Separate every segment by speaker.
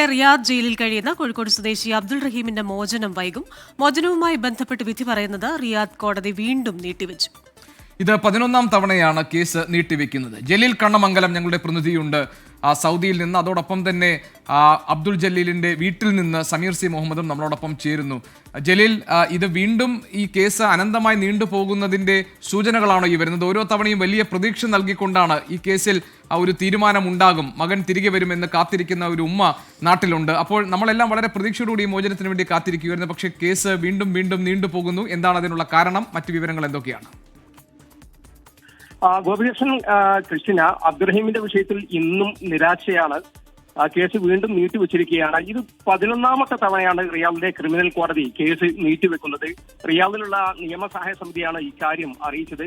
Speaker 1: Riyadh ജയിലിൽ കഴിയുന്ന കോഴിക്കോട് സ്വദേശി അബ്ദുൾ റഹീമിന്റെ മോചനം വൈകും. മോചനവുമായി ബന്ധപ്പെട്ട് വിധി പറയുന്നത് റിയാദ് കോടതി വീണ്ടും നീട്ടിവെച്ചു.
Speaker 2: ഇത് 11ാം തവണയാണ് കേസ് നീട്ടിവെക്കുന്നത്. ജലീൽ കണ്ണമംഗലം ഞങ്ങളുടെ പ്രതിനിധിയുണ്ട് സൗദിയിൽ നിന്ന്. അതോടൊപ്പം തന്നെ അബ്ദുൾ ജലീലിന്റെ വീട്ടിൽ നിന്ന് സമീർ സി മുഹമ്മദും നമ്മളോടൊപ്പം ചേരുന്നു. ജലീൽ, ഇത് വീണ്ടും ഈ കേസ് അനന്തമായി നീണ്ടുപോകുന്നതിന്റെ സൂചനകളാണോ ഈ വരുന്നത്? ഓരോ തവണയും വലിയ പ്രതീക്ഷ നൽകിക്കൊണ്ടാണ് ഈ കേസിൽ ഒരു തീരുമാനമുണ്ടാകും, മകൻ തിരികെ വരുമെന്ന് കാത്തിരിക്കുന്ന ഒരു ഉമ്മ നാട്ടിലുണ്ട്. അപ്പോൾ നമ്മളെല്ലാം വളരെ പ്രതീക്ഷയോടുകൂടി ഈ മോചനത്തിന് വേണ്ടി കാത്തിരിക്കുകയായിരുന്നു. പക്ഷേ കേസ് വീണ്ടും വീണ്ടും നീണ്ടുപോകുന്നു. എന്താണ് അതിനുള്ള കാരണം? മറ്റു വിവരങ്ങൾ എന്തൊക്കെയാണ്?
Speaker 3: ഗോപികൃഷ്ണൻ, ക്രിസ്റ്റിന, അബ്ദുറഹീമിന്റെ വിഷയത്തിൽ ഇന്നും നിരാശയാണ്. കേസ് വീണ്ടും നീട്ടിവെച്ചിരിക്കുകയാണ്. ഇത് 11ാമത്തെ തവണയാണ് റിയാദിലെ ക്രിമിനൽ കോടതി കേസ് നീട്ടിവെക്കുന്നത്. റിയാദിലുള്ള നിയമസഹായ സമിതിയാണ് ഇക്കാര്യം അറിയിച്ചത്.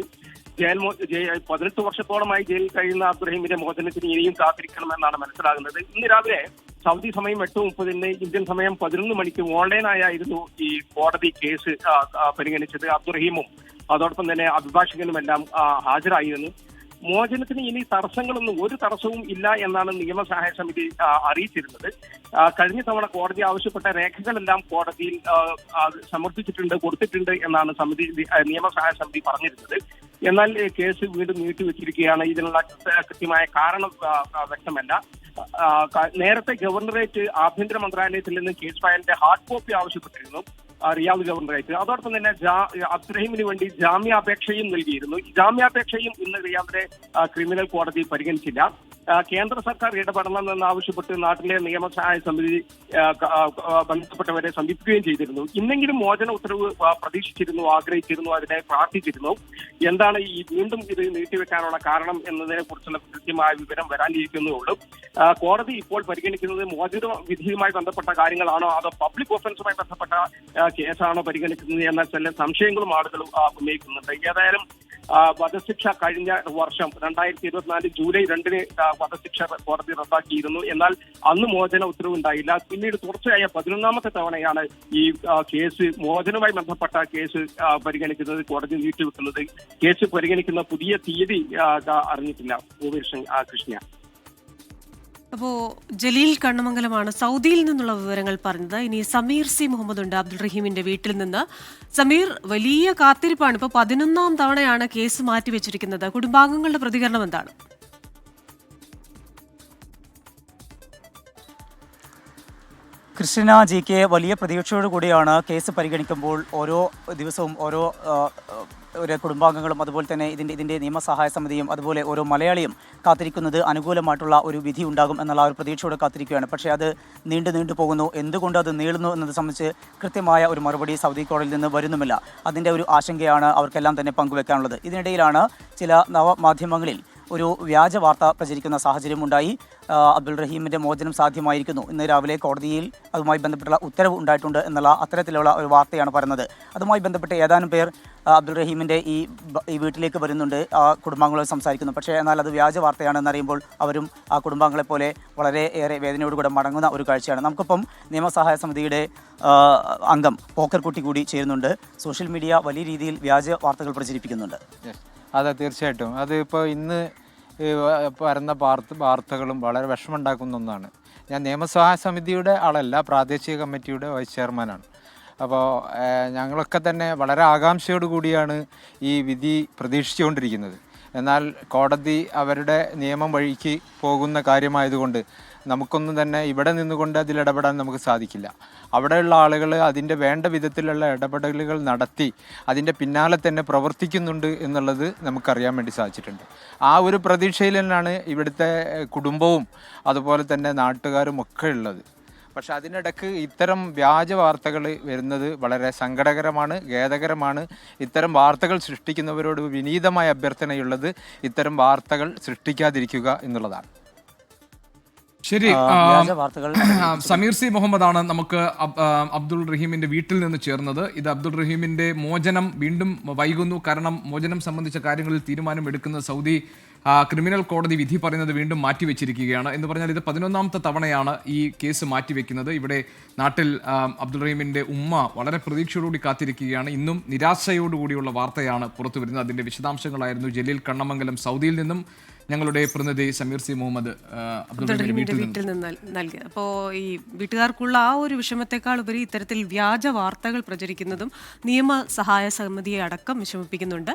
Speaker 3: 18 വർഷത്തോളമായി ജയിലിൽ കഴിയുന്ന അബ്ദുറഹീമിന്റെ മോചനത്തിന് ഇനിയും കാത്തിരിക്കണമെന്നാണ് മനസ്സിലാകുന്നത്. ഇന്ന് രാവിലെ സൗദി സമയം 8:30 ഇന്ത്യൻ സമയം 11 മണിക്ക് ഓൺലൈനായിരുന്നു ഈ കോടതി കേസ് പരിഗണിച്ചത്. അബ്ദുറഹീമും അതോടൊപ്പം തന്നെ അഭിഭാഷകനുമെല്ലാം ഹാജരായിരുന്നു. മോചനത്തിന് ഇനി ഒരു തടസ്സവും ഇല്ല എന്നാണ് നിയമസഹായ സമിതി അറിയിച്ചിരുന്നത്. കഴിഞ്ഞ തവണ കോടതി ആവശ്യപ്പെട്ട രേഖകളെല്ലാം കോടതിയിൽ കൊടുത്തിട്ടുണ്ട് എന്നാണ് നിയമസഹായ സമിതി പറഞ്ഞിരുന്നത്. എന്നാൽ കേസ് വീണ്ടും നീട്ടിവെച്ചിരിക്കുകയാണ്. ഇതിനുള്ള കൃത്യമായ കാരണം വ്യക്തമല്ല. നേരത്തെ ഗവർണറേറ്റ് ആഭ്യന്തര മന്ത്രാലയത്തിൽ നിന്ന് കേസ് ഫയലിന്റെ ഹാർഡ് കോപ്പി ആവശ്യപ്പെട്ടിരുന്നു റിയാദ് ഗവർണറേറ്റ്. അതോടൊപ്പം തന്നെ അബ്ദുറഹീമിന് വേണ്ടി ജാമ്യാപേക്ഷയും നൽകിയിരുന്നു. ഈ ജാമ്യാപേക്ഷയും ഇന്ന് റിയാദിലെ ക്രിമിനൽ കോടതി പരിഗണിച്ചില്ല. കേന്ദ്ര സർക്കാർ ഇടപെടണമെന്നാവശ്യപ്പെട്ട് നാട്ടിലെ നിയമസഹായ സമിതി ബന്ധപ്പെട്ടവരെ സമീപിക്കുകയും ചെയ്തിരുന്നു. ഇന്നെങ്കിലും മോചന ഉത്തരവ് പ്രതീക്ഷിച്ചിരുന്നു, ആഗ്രഹിച്ചിരുന്നു, അതിനെ പ്രാർത്ഥിച്ചിരുന്നു. എന്താണ് വീണ്ടും ഇത് നീട്ടിവെക്കാനുള്ള കാരണം എന്നതിനെ കുറിച്ചുള്ള കൃത്യമായ വിവരം വരാനിരിക്കുന്നേ. കോടതി ഇപ്പോൾ പരിഗണിക്കുന്നത് മോചന വിധിയുമായി ബന്ധപ്പെട്ട കാര്യങ്ങളാണോ അതോ പബ്ലിക് ഒഫൻസുമായി ബന്ധപ്പെട്ട കേസാണോ പരിഗണിക്കുന്നത് എന്ന ചില സംശയങ്ങളും ആളുകൾ ഉന്നയിക്കുന്നുണ്ട്. ഏതായാലും വധശിക്ഷ കഴിഞ്ഞ വർഷം 2024 ജൂലൈ 2 വധശിക്ഷ കോടതി റദ്ദാക്കിയിരുന്നു. എന്നാൽ അന്ന് മോചന ഉത്തരവുണ്ടായില്ല. പിന്നീട് തുടർച്ചയായ 11ാമത്തെ തവണയാണ് ഈ കേസ് മോചനവുമായി ബന്ധപ്പെട്ട കേസ് പരിഗണിക്കുന്നത്, കോടതി നീട്ടിവെക്കുന്നത്. കേസ് പരിഗണിക്കുന്ന പുതിയ തീയതി അറിഞ്ഞിട്ടില്ല. കൃഷ്ണ.
Speaker 1: അപ്പോ ജലീൽ കണ്ണമംഗലമാണ് സൗദിയിൽ നിന്നുള്ള വിവരങ്ങൾ പറഞ്ഞത്. ഇനി സമീർ സി മുഹമ്മദ് ഉണ്ട് അബ്ദുൾ റഹീമിന്റെ വീട്ടിൽ നിന്ന്. സമീർ, വലിയ കാത്തിരിപ്പാണ്. ഇപ്പൊ 11ാം തവണയാണ് കേസ് മാറ്റിവെച്ചിരിക്കുന്നത്. കുടുംബാംഗങ്ങളുടെ പ്രതികരണം എന്താണ്?
Speaker 4: കൃഷ്ണ ജിക്ക് വലിയ പ്രതീക്ഷയോടുകൂടിയാണ് കേസ് പരിഗണിക്കുമ്പോൾ ഓരോ ദിവസവും ഓരോ കുടുംബാംഗങ്ങളും അതുപോലെ തന്നെ ഇതിൻ്റെ നിയമസഹായ സമിതിയും അതുപോലെ ഓരോ മലയാളിയും കാത്തിരിക്കുന്നത് അനുകൂലമായിട്ടുള്ള ഒരു വിധി ഉണ്ടാകും എന്നുള്ള ഒരു പ്രതീക്ഷയോടെ കാത്തിരിക്കുകയാണ്. പക്ഷേ അത് നീണ്ടു പോകുന്നു. എന്തുകൊണ്ട് അത് നീളുന്നു എന്നത് സംബന്ധിച്ച് കൃത്യമായ ഒരു മറുപടി സൗദി കോടതിയിൽ നിന്ന് വരുന്നുമില്ല. അതിൻ്റെ ഒരു ആശങ്കയാണ് അവർക്കെല്ലാം തന്നെ പങ്കുവെക്കാനുള്ളത്. ഇതിനിടയിലാണ് ചില നവമാധ്യമങ്ങളിൽ ഒരു വ്യാജ വാർത്ത പ്രചരിക്കുന്ന സാഹചര്യമുണ്ടായി. അബ്ദുൾ റഹീമിൻ്റെ മോചനം സാധ്യമായിരിക്കുന്നു. ഇന്ന് രാവിലെ കോടതിയിൽ അതുമായി ബന്ധപ്പെട്ടുള്ള ഉത്തരവ് ഉണ്ടായിട്ടുണ്ട് എന്നുള്ള അത്തരത്തിലുള്ള ഒരു വാർത്തയാണ് പറയുന്നത്. അതുമായി ബന്ധപ്പെട്ട് ഏതാനും പേർ അബ്ദുൾ റഹീമിൻ്റെ ഈ വീട്ടിലേക്ക് വരുന്നുണ്ട്, കുടുംബാംഗങ്ങളോട് സംസാരിക്കുന്നു. പക്ഷേ എന്നാൽ അത് വ്യാജ വാർത്തയാണെന്ന് അറിയുമ്പോൾ അവരും ആ കുടുംബാംഗങ്ങളെ പോലെ വളരെ ഏറെ വേദനയോടുകൂടെ മടങ്ങുന്ന ഒരു കാഴ്ചയാണ്. നമുക്കിപ്പം നിയമസഹായ സമിതിയുടെ അംഗം പോക്കർകുട്ടി കൂടി ചേരുന്നുണ്ട്. സോഷ്യൽ മീഡിയ വലിയ രീതിയിൽ വ്യാജ വാർത്തകൾ പ്രചരിപ്പിക്കുന്നുണ്ട്.
Speaker 5: അതെ, തീർച്ചയായിട്ടും. അത് ഇപ്പോൾ ഇന്ന് വരുന്ന വാർത്തകളും വളരെ വിഷമമുണ്ടാക്കുന്ന ഒന്നാണ്. ഞാൻ നിയമസഹായ സമിതിയുടെ ആളല്ല, പ്രാദേശിക കമ്മിറ്റിയുടെ വൈസ് ചെയർമാനാണ്. അപ്പോൾ ഞങ്ങളൊക്കെ തന്നെ വളരെ ആകാംക്ഷയോടു കൂടിയാണ് ഈ വിധി പ്രതീക്ഷിച്ചുകൊണ്ടിരിക്കുന്നത്. എന്നാൽ കോടതി അവരുടെ നിയമം വഴിക്ക് പോകുന്ന കാര്യമായതുകൊണ്ട് നമുക്കൊന്നും തന്നെ ഇവിടെ നിന്നുകൊണ്ട് അതിലിടപെടാൻ നമുക്ക് സാധിക്കില്ല. അവിടെയുള്ള ആളുകൾ അതിൻ്റെ വേണ്ട വിധത്തിലുള്ള ഇടപെടലുകൾ നടത്തി അതിൻ്റെ പിന്നാലെ തന്നെ പ്രവർത്തിക്കുന്നുണ്ട് എന്നുള്ളത് നമുക്കറിയാൻ വേണ്ടി സാധിച്ചിട്ടുണ്ട്. ആ ഒരു പ്രതീക്ഷയിൽ തന്നെയാണ് ഇവിടുത്തെ കുടുംബവും അതുപോലെ തന്നെ നാട്ടുകാരും ഒക്കെ ഉള്ളത്. പക്ഷെ അതിനിടയ്ക്ക് ഇത്തരം വ്യാജ വാർത്തകൾ വരുന്നത് വളരെ സങ്കടകരമാണ്, ഖേദകരമാണ്. ഇത്തരം വാർത്തകൾ സൃഷ്ടിക്കുന്നവരോട് വിനീതമായ അഭ്യർത്ഥനയുള്ളത് ഇത്തരം വാർത്തകൾ സൃഷ്ടിക്കാതിരിക്കുക എന്നുള്ളതാണ്.
Speaker 2: ശരി, സമീർ സി മുഹമ്മദാണ് നമുക്ക് അബ്ദുൾ റഹീമിന്റെ വീട്ടിൽ നിന്ന് ചേർന്നത്. ഇത് അബ്ദുൾ റഹീമിന്റെ മോചനം വീണ്ടും വൈകുന്നു. കാരണം മോചനം സംബന്ധിച്ച കാര്യങ്ങളിൽ തീരുമാനം എടുക്കുന്നത് സൗദി ക്രിമിനൽ കോടതി വിധി പറയുന്നത് വീണ്ടും മാറ്റിവെച്ചിരിക്കുകയാണ്. എന്ന് പറഞ്ഞാൽ ഇത് 11ാമത്തെ തവണയാണ് ഈ കേസ് മാറ്റിവെക്കുന്നത്. ഇവിടെ നാട്ടിൽ അബ്ദുൾ റഹീമിൻ്റെ ഉമ്മ വളരെ പ്രതീക്ഷയോടുകൂടി കാത്തിരിക്കുകയാണ്. ഇന്നും നിരാശയോടുകൂടിയുള്ള വാർത്തയാണ് പുറത്തു വരുന്നത്. അതിൻ്റെ വിശദാംശങ്ങളായിരുന്നു ജലീൽ കണ്ണമംഗലം സൗദിയിൽ നിന്നും ഞങ്ങളുടെ പ്രതിനിധി സമീർ സി മുഹമ്മദ് അബ്ദുൾ റഹീമിന്റെ വീട്ടിൽ
Speaker 1: നിന്ന് നൽകിയത്. അപ്പോൾ ഈ വീട്ടുകാർക്കുള്ള ആ ഒരു വിഷമത്തെക്കാൾ ഉപരി ഇത്തരത്തിൽ വ്യാജ വാർത്തകൾ പ്രചരിക്കുന്നതും നിയമ സഹായ സമിതിയെ അടക്കം വിഷമിപ്പിക്കുന്നുണ്ട്.